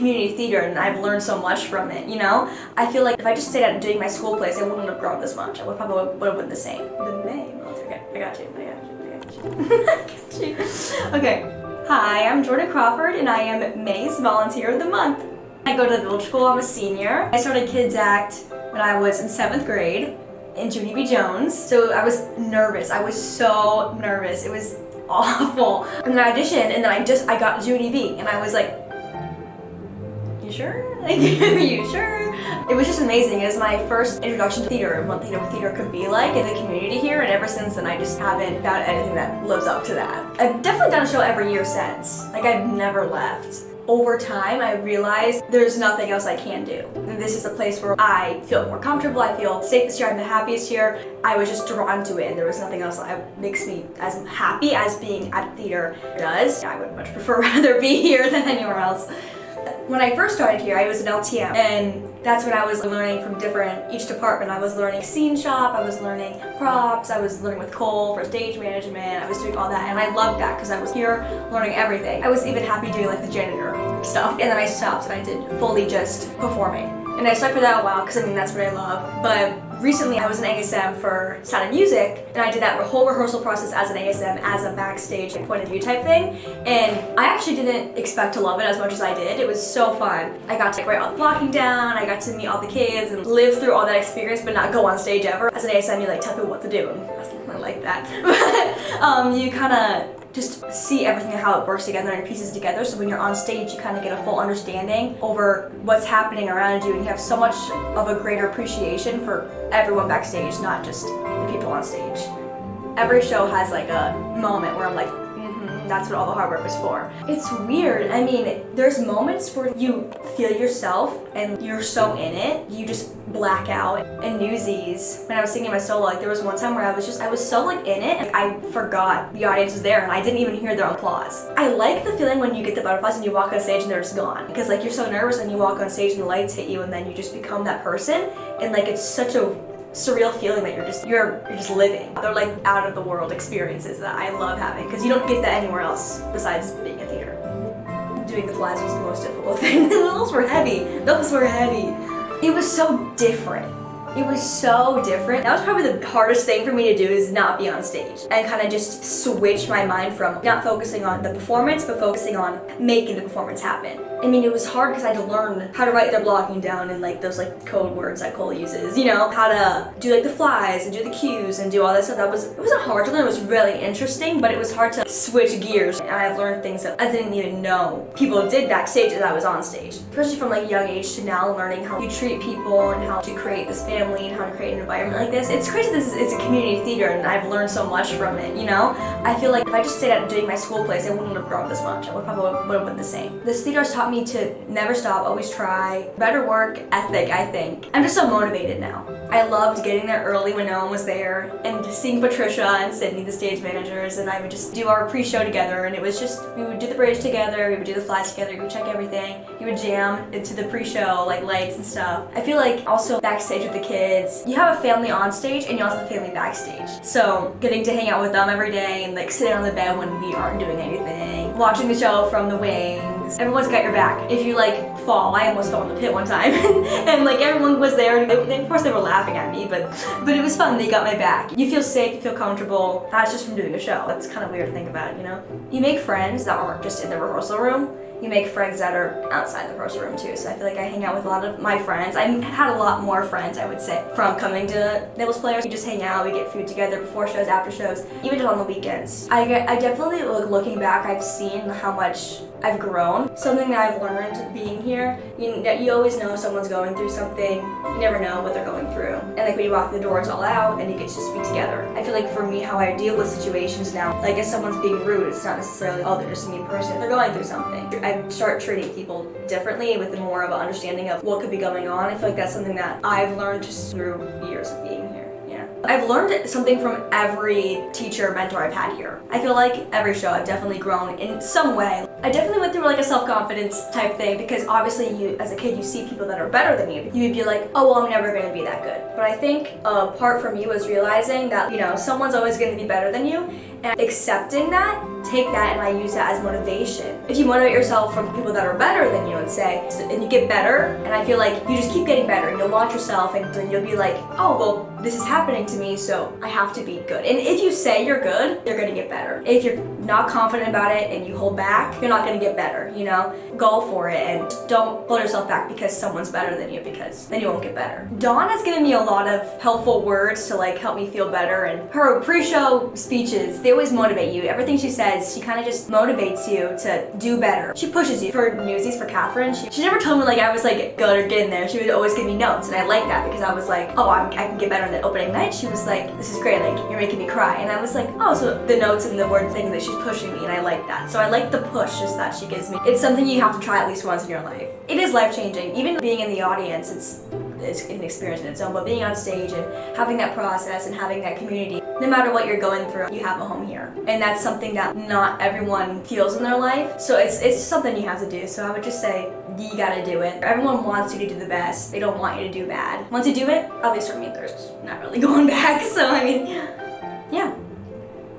community theater and I've learned so much from it, you know? I feel like if I just stayed out doing my school plays, I wouldn't have grown this much. I would have been the same. The name. Okay, I got you. I got you. Okay. Hi, I'm Jordan Crawford and I am May's Volunteer of the Month. I go to the village school, I'm a senior. I started Kids Act when I was in 7th grade in Junie B. Jones. So I was nervous. I was so nervous. It was awful. And then I auditioned and then I got Junie B. And I was like, you sure? Like, are you sure? It was just amazing. It was my first introduction to theater and what theater could be like in the community here, and ever since then I just haven't found anything that lives up to that. I've definitely done a show every year since. Like, I've never left. Over time, I realized there's nothing else I can do. And this is a place where I feel more comfortable, I feel safest here, I'm the happiest here. I was just drawn to it and there was nothing else that makes me as happy as being at theater does. I would much prefer rather be here than anywhere else. When I first started here, I was an LTM, and that's when I was learning from each department. I was learning scene shop, I was learning props, I was learning with Cole for stage management, I was doing all that, and I loved that because I was here learning everything. I was even happy doing like the janitor stuff, and then I stopped and I did fully just performing. And I stuck for that a while because I mean that's what I love. But recently I was an ASM for Sound and Music, and I did that whole rehearsal process as an ASM, as a backstage point of view type thing. And I actually didn't expect to love it as much as I did. It was so fun. I got to write all the blocking down, I got to meet all the kids and live through all that experience but not go on stage ever. As an ASM you like tell people what to do, and I like that. But you kind of just see everything and how it works together and pieces together, so when you're on stage you kind of get a full understanding over what's happening around you, and you have so much of a greater appreciation for everyone backstage, not just the people on stage. Every show has like a moment where I'm like, that's what all the hard work was for. It's weird. I mean, there's moments where you feel yourself and you're so in it, you just black out. And Newsies, when I was singing my solo, like there was one time where I was so like in it, like, I forgot the audience was there and I didn't even hear their applause. I like the feeling when you get the butterflies and you walk on stage and they're just gone. Because like you're so nervous and you walk on stage and the lights hit you and then you just become that person, and like it's such a surreal feeling that you're just living. They're like out of the world experiences that I love having, because you don't get that anywhere else besides being in theater. Doing the flies was the most difficult thing. Those were heavy. It was so different. It was so different. That was probably the hardest thing for me to do, is not be on stage and kind of just switch my mind from not focusing on the performance but focusing on making the performance happen. I mean, it was hard because I had to learn how to write their blocking down and like those like code words that Cole uses, you know, how to do like the flies and do the cues and do all that stuff. It wasn't hard to learn, it was really interesting, but it was hard to switch gears, and I learned things that I didn't even know people did backstage as I was on stage. Especially from like young age to now, learning how you treat people and how to create this family and how to create an environment like this. It's crazy it's a community theater and I've learned so much from it, you know? I feel like if I just stayed out doing my school plays, I wouldn't have grown this much. I would have been the same. This theater has taught me to never stop, always try, better work ethic, I think. I'm just so motivated now. I loved getting there early when no one was there and seeing Patricia and Sydney, the stage managers, and I would just do our pre-show together, and it was just, we would do the bridge together, we would do the flies together, we would check everything, we would jam into the pre-show, like lights and stuff. I feel like also backstage with the kids, you have a family on stage and you also have a family backstage. So getting to hang out with them every day and like sitting on the bed when we aren't doing anything, watching the show from the wings, everyone's got your back. If you like fall, I almost fell in the pit one time and like everyone was there. Of course they were laughing at me, but it was fun. They got my back. You feel safe, you feel comfortable. That's just from doing a show. That's kind of weird to think about, you know? You make friends that aren't just in the rehearsal room. You make friends that are outside the rehearsal room too. So I feel like I hang out with a lot of my friends. I had a lot more friends, I would say, from coming to Naples Players. We just hang out, we get food together before shows, after shows, even just on the weekends. I definitely, looking back, I've seen how much I've grown. Something that I've learned being here, you always know someone's going through something. You never know what they're going through. And like when you walk through the door, it's all out and you get to just be together. I feel like for me, how I deal with situations now, like if someone's being rude, it's not necessarily, oh, they're just a mean person. They're going through something. I start treating people differently with more of an understanding of what could be going on. I feel like that's something that I've learned just through years of being here. I've learned something from every teacher, mentor I've had here. I feel like every show I've definitely grown in some way. I definitely went through like a self-confidence type thing because obviously you, as a kid, you see people that are better than you. You would be like, oh, well, I'm never going to be that good. But I think a part from you was realizing that, you know, someone's always going to be better than you, and accepting that, take that, and I use that as motivation. If you motivate yourself from people that are better than you, let's say, and you get better, and I feel like you just keep getting better, and you'll launch yourself, and then you'll be like, oh, well, this is happening to me, so I have to be good. And if you say you're good, you're gonna get better. If you're not confident about it and you hold back, you're not gonna get better, you know? Go for it, and don't pull yourself back because someone's better than you, because then you won't get better. Dawn has given me a lot of helpful words to like help me feel better, and her pre-show speeches, they always motivate you. Everything she says, she kind of just motivates you to do better. She pushes you. For Newsies, for Catherine, she never told me like I was like good or get in there. She would always give me notes, and I like that because I was like, oh, I can get better on the opening night. She was like, this is great, like you're making me cry. And I was like, oh, so the notes and the word things that she's pushing me, and I like that. So I like the push just that she gives me. It's something you have to try at least once in your life. It is life-changing. Even being in the audience, it's an experience in its own, but being on stage and having that process and having that community, no matter what you're going through, you have a home here. And that's something that not everyone feels in their life. So it's something you have to do. So I would just say, you gotta do it. Everyone wants you to do the best. They don't want you to do bad. Once you do it, at least for me, there's not really going back. So I mean, yeah.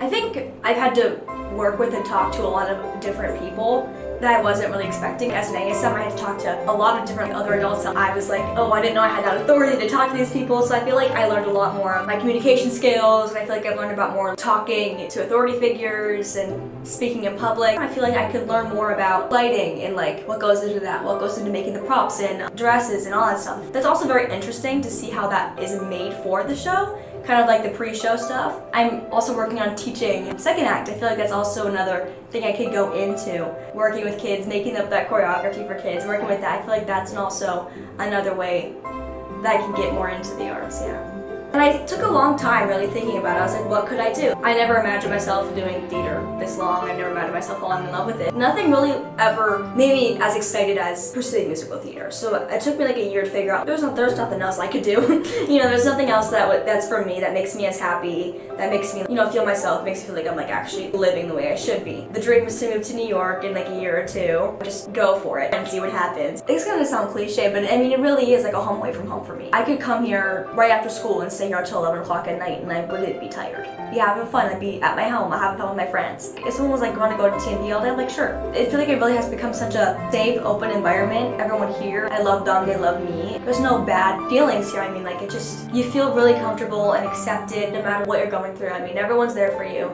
I think I've had to work with and talk to a lot of different people that I wasn't really expecting. As an ASM, I had to talk to a lot of different other adults. I was like, oh, I didn't know I had that authority to talk to these people. So I feel like I learned a lot more of my communication skills, and I feel like I've learned about more talking to authority figures and speaking in public. I feel like I could learn more about lighting and like what goes into that, what goes into making the props and dresses and all that stuff. That's also very interesting to see how that is made for the show. Kind of like the pre-show stuff. I'm also working on teaching second act. I feel like that's also another thing I could go into. Working with kids, making up that choreography for kids, working with that. I feel like that's also another way that I can get more into the arts, yeah. And I took a long time really thinking about it. I was like, what could I do? I never imagined myself doing theater this long. I never imagined myself falling in love with it. Nothing really ever made me as excited as pursuing musical theater. So it took me like a year to figure out there's nothing else I could do. You know, there's nothing else that's for me, that makes me as happy, that makes me, you know, feel myself, makes me feel like I'm like actually living the way I should be. The dream was to move to New York in like a year or two. Just go for it and see what happens. It's gonna sound cliche, but I mean, it really is like a home away from home for me. I could come here right after school and stay here until 11 o'clock at night, and I wouldn't be tired. Be having fun. I'd be at my home. I have fun with my friends. If someone was like, want to go to TMP all day, I'm like, sure. I feel like it really has become such a safe, open environment. Everyone here, I love them, they love me. There's no bad feelings here. I mean, like, it just, you feel really comfortable and accepted no matter what you're going through. I mean, everyone's there for you.